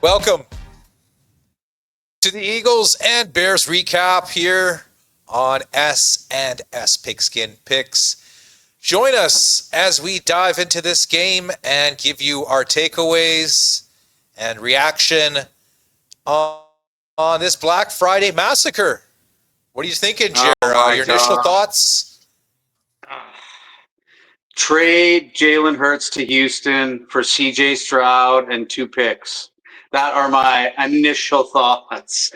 Welcome to the Eagles and Bears recap here on S&S Pigskin Picks. Join us as we dive into this game and give you our takeaways and reaction on this Black Friday Massacre. What are you thinking, Jer? Your initial thoughts? Trade Jalen Hurts to Houston for CJ Stroud and 2 picks. That are my initial thoughts.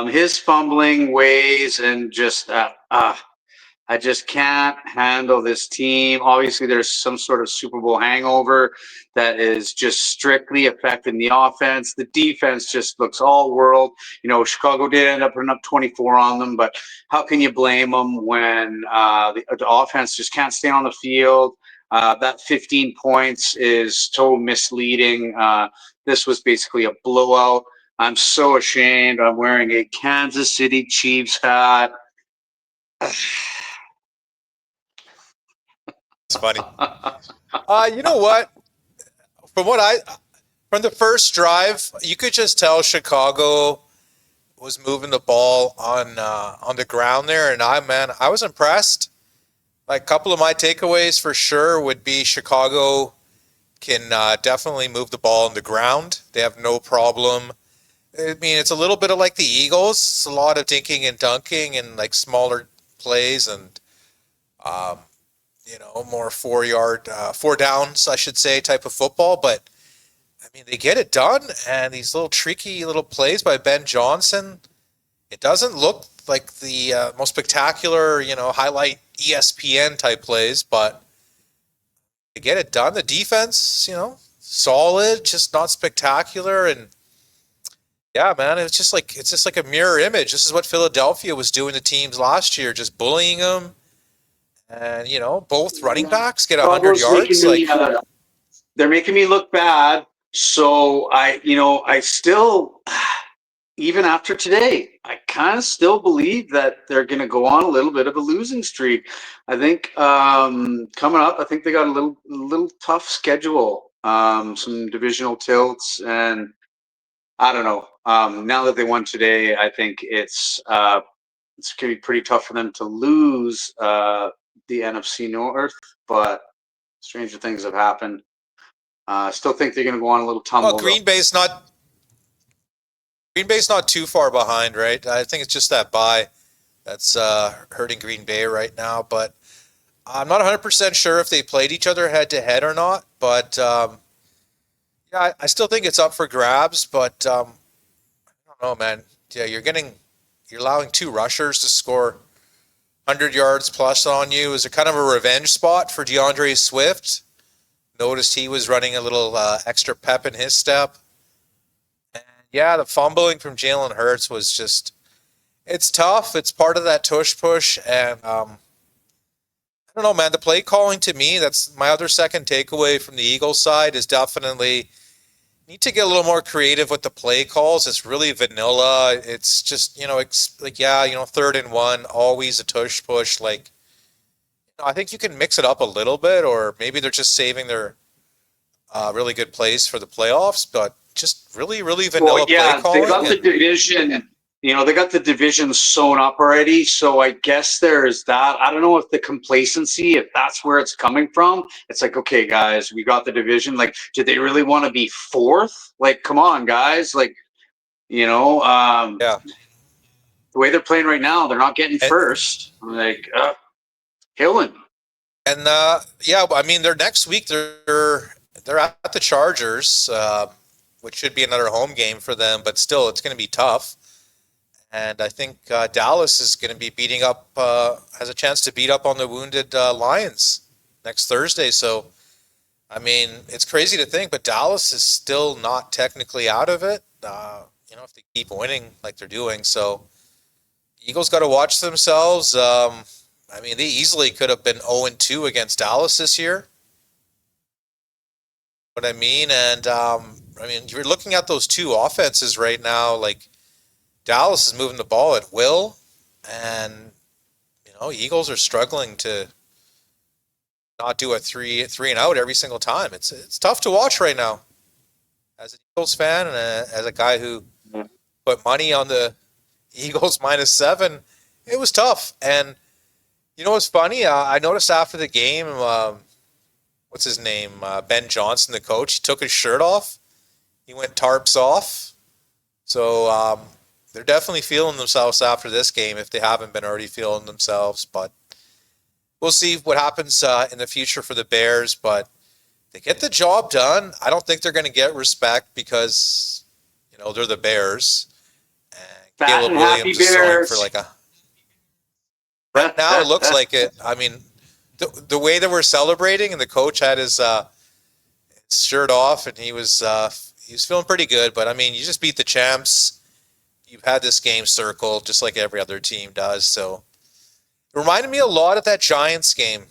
His fumbling ways and just I just can't handle this team. Obviously, there's some sort of Super Bowl hangover that is just strictly affecting the offense. The defense just looks all world. You know, Chicago did end up putting up 24 on them, but how can you blame them when the offense just can't stay on the field? That 15 points is so misleading. This was basically a blowout. I'm so ashamed. I'm wearing a Kansas City Chiefs hat. It's funny. You know what? From the first drive, you could just tell Chicago was moving the ball on the ground there, and I was impressed. Like, a couple of my takeaways for sure would be Chicago can definitely move the ball on the ground. They have no problem. I mean, it's a little bit of like the Eagles. It's a lot of dinking and dunking and like smaller plays and more 4 downs, I should say, type of football. But I mean, they get it done, and these little tricky little plays by Ben Johnson. It doesn't look like the most spectacular, highlight ESPN type plays, but they get it done. The defense, solid, just not spectacular. And yeah, man, it's just like a mirror image. This is what Philadelphia was doing to teams last year, just bullying them. And, both running backs get 100 yards. They're making me look bad. So I still, even after today, I kind of still believe that they're going to go on a little bit of a losing streak. I think coming up, I think they got a little tough schedule, some divisional tilts, and I don't know. Now that they won today, I think it's going to be pretty tough for them to lose the NFC North, but stranger things have happened. I still think they're going to go on a little tumble. Well, Green Bay's not too far behind, right? I think it's just that bye that's hurting Green Bay right now. But I'm not 100% sure if they played each other head to head or not. But yeah, I still think it's up for grabs. But I don't know, man. Yeah, you're allowing 2 rushers to score 100 yards plus on you. Is it kind of a revenge spot for DeAndre Swift? Noticed he was running a little extra pep in his step. And yeah, the fumbling from Jalen Hurts was just, it's tough. It's part of that tush push. And I don't know, man, the play calling to me, that's my other second takeaway from the Eagles side, is definitely need to get a little more creative with the play calls. It's really vanilla. It's just, it's like, 3rd and 1, always a tush push. Like, I think you can mix it up a little bit, or maybe they're just saving their really good plays for the playoffs, but just really, really vanilla play calling. They got the division. They got the division sewn up already, so I guess there's that. I don't know if the complacency, if that's where it's coming from. It's like, okay, guys, we got the division. Like, did they really want to be 4th? Like, come on, guys. Like, Yeah. The way they're playing right now, they're not getting first. I'm like, killing. And I mean, they're next week. They're at the Chargers, which should be another home game for them, but still, it's going to be tough. And I think Dallas is going to be has a chance to beat up on the wounded Lions next Thursday. So, I mean, it's crazy to think, but Dallas is still not technically out of it, if they keep winning like they're doing. So, Eagles got to watch themselves. I mean, they easily could have been 0-2 against Dallas this year. What I mean, and you're looking at those 2 offenses right now. Like, Dallas is moving the ball at will, and Eagles are struggling to not do a three and out every single time. It's tough to watch right now. as an Eagles fan and as a guy who put money on the Eagles -7, it was tough. And you know what's funny? I noticed after the game, what's his name? Ben Johnson, the coach, he took his shirt off. He went tarps off. So they're definitely feeling themselves after this game if they haven't been already feeling themselves. But we'll see what happens in the future for the Bears. But they get the job done. I don't think they're going to get respect because, they're the Bears. And Fat Caleb and happy Williams is selling Bears. for like a... Right now it looks like it. I mean, the way that we're celebrating and the coach had his shirt off and he was feeling pretty good. But, I mean, you just beat the champs. You've had this game circled just like every other team does. So it reminded me a lot of that Giants game.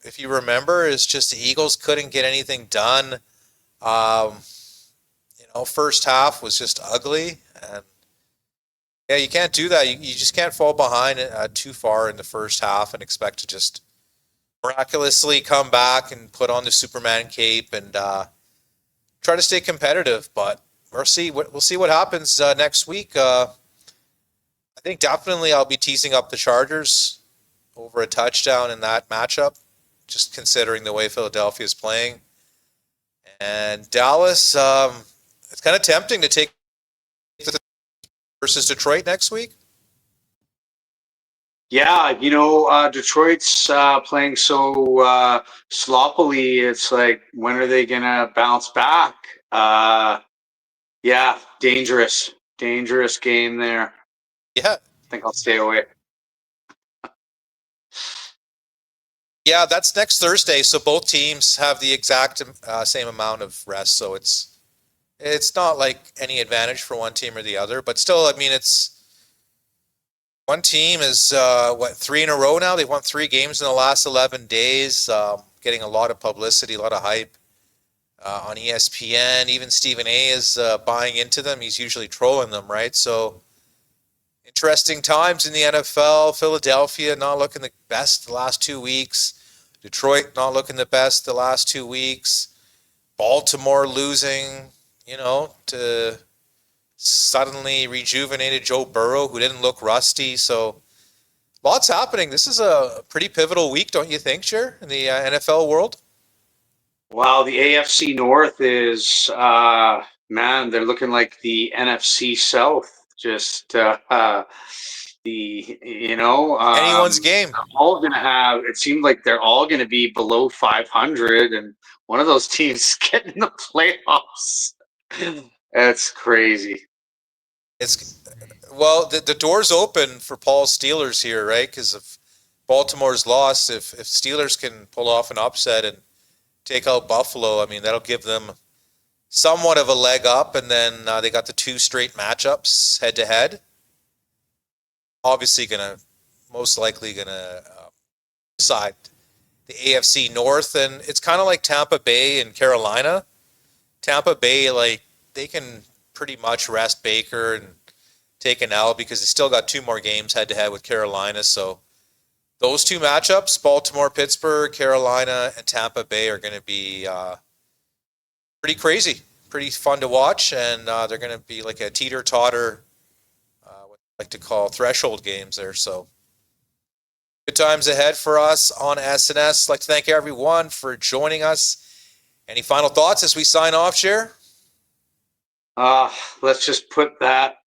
If you remember, it's just the Eagles couldn't get anything done. First half was just ugly. And yeah, you can't do that. You just can't fall behind too far in the first half and expect to just miraculously come back and put on the Superman cape and try to stay competitive. But we'll see what happens next week. I think definitely I'll be teasing up the Chargers over a touchdown in that matchup, just considering the way Philadelphia is playing. And Dallas, it's kind of tempting to take versus Detroit next week. Yeah, Detroit's playing so sloppily. It's like, when are they gonna bounce back? Yeah, dangerous game there. Yeah. I think I'll stay away. Yeah, that's next Thursday. So both teams have the exact same amount of rest. So it's not like any advantage for one team or the other. But still, I mean, it's one team is 3 in a row now. They've won 3 games in the last 11 days, getting a lot of publicity, a lot of hype on ESPN. Even Stephen A is buying into them. He's usually trolling them, right? So interesting times in the NFL. Philadelphia not looking the best the last 2 weeks. Detroit not looking the best the last 2 weeks. Baltimore losing, to suddenly rejuvenated Joe Burrow, who didn't look rusty. So lots happening. This is a pretty pivotal week, don't you think, Jer, in the NFL world? Wow, the AFC North is, man, they're looking like the NFC South. Just Anyone's game. All going to have. It seemed like they're all going to be below 500, and one of those teams getting in the playoffs. That's crazy. The door's open for Paul's Steelers here, right? Because if Baltimore's lost, if Steelers can pull off an upset and take out Buffalo, I mean, that'll give them somewhat of a leg up. And then they got the 2 straight matchups head to head. Obviously, most likely gonna decide the AFC North, and it's kind of like Tampa Bay and Carolina. Tampa Bay, like, they can pretty much rest Baker and take an L because they still got 2 more games head to head with Carolina. So those 2 matchups, Baltimore, Pittsburgh, Carolina, and Tampa Bay, are going to be pretty crazy, pretty fun to watch, and they're going to be like a teeter-totter, what I like to call threshold games there. So good times ahead for us on S&S. I'd like to thank everyone for joining us. Any final thoughts as we sign off, Jer? Let's just put that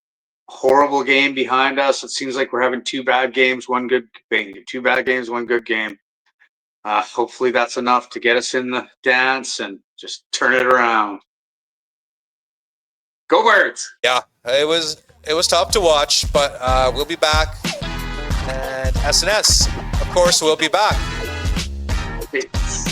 horrible game behind us. It seems like we're having 2 bad games, 1 good game. 2 bad games, 1 good game. Hopefully that's enough to get us in the dance and just turn it around. Go Birds! Yeah, it was tough to watch, but we'll be back. And S&S, of course, we'll be back. Peace.